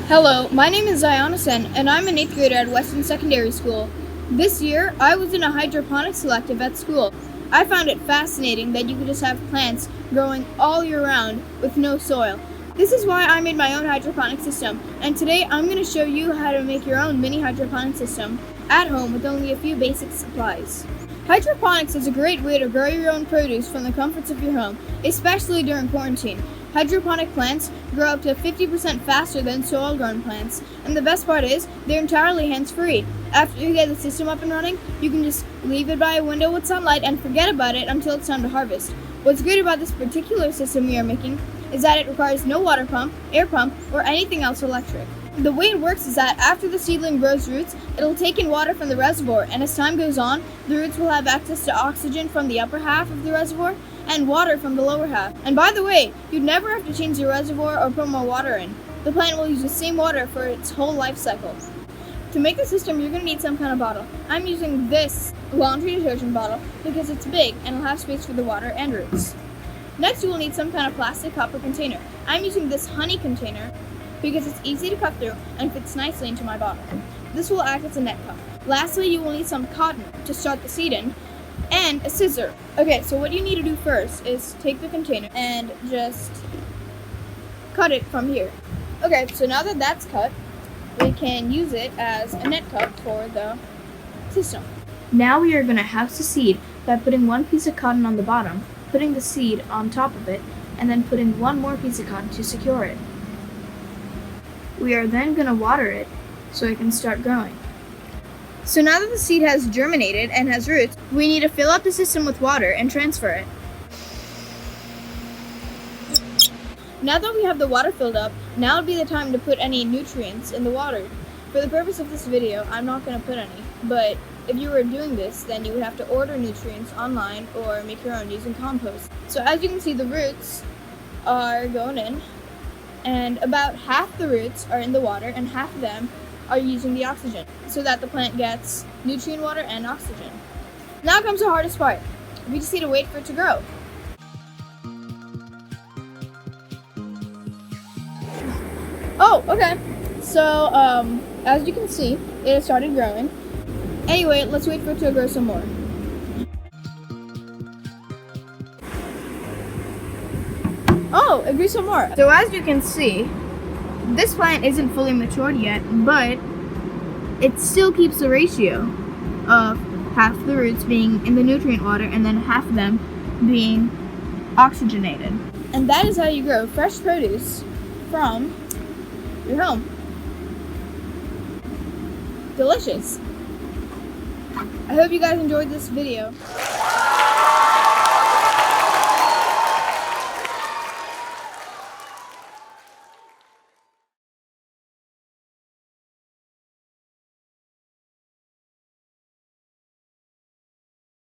Hello, my name is Ziona Sen, and I'm an 8th grader at Weston Secondary School. This year, I was in a hydroponics elective at school. I found it fascinating that you could just have plants growing all year round with no soil. This is why I made my own hydroponic system, and today I'm going to show you how to make your own mini hydroponic system at home with only a few basic supplies. Hydroponics is a great way to grow your own produce from the comforts of your home, especially during quarantine. Hydroponic plants grow up to 50% faster than soil-grown plants, and the best part is, they're entirely hands-free. After you get the system up and running, you can just leave it by a window with sunlight and forget about it until it's time to harvest. What's great about this particular system we are making is that it requires no water pump, air pump, or anything else electric. The way it works is that after the seedling grows roots, it'll take in water from the reservoir, and as time goes on, the roots will have access to oxygen from the upper half of the reservoir and water from the lower half. And by the way, you'd never have to change the reservoir or put more water in. The plant will use the same water for its whole life cycle. To make the system, you're going to need some kind of bottle. I'm using this laundry detergent bottle because it's big and will have space for the water and roots. Next, you will need some kind of plastic cup or container. I'm using this honey container because it's easy to cut through and fits nicely into my bottle. This will act as a net cup. Lastly, you will need some cotton to start the seed in, and a scissor. Okay, so what you need to do first is take the container and just cut it from here. Okay, so now that that's cut, we can use it as a net cup for the system. Now we are going to house the seed by putting one piece of cotton on the bottom, putting the seed on top of it, and then putting one more piece of cotton to secure it. We are then going to water it so it can start growing. So now that the seed has germinated and has roots, we need to fill up the system with water and transfer it. Now that we have the water filled up, now would be the time to put any nutrients in the water. For the purpose of this video, I'm not going to put any, but if you were doing this, then you would have to order nutrients online or make your own using compost. So as you can see, the roots are going in, and about half the roots are in the water and half of them are using the oxygen so that the plant gets nutrient water and oxygen. Now comes the hardest part. We just need to wait for it to grow. Oh, okay. So, as you can see, it has started growing. Anyway, let's wait for it to grow some more. Oh, it grew some more. So as you can see, this plant isn't fully matured yet, but it still keeps the ratio of half the roots being in the nutrient water and then half of them being oxygenated. And that is how you grow fresh produce from your home. Delicious. I hope you guys enjoyed this video.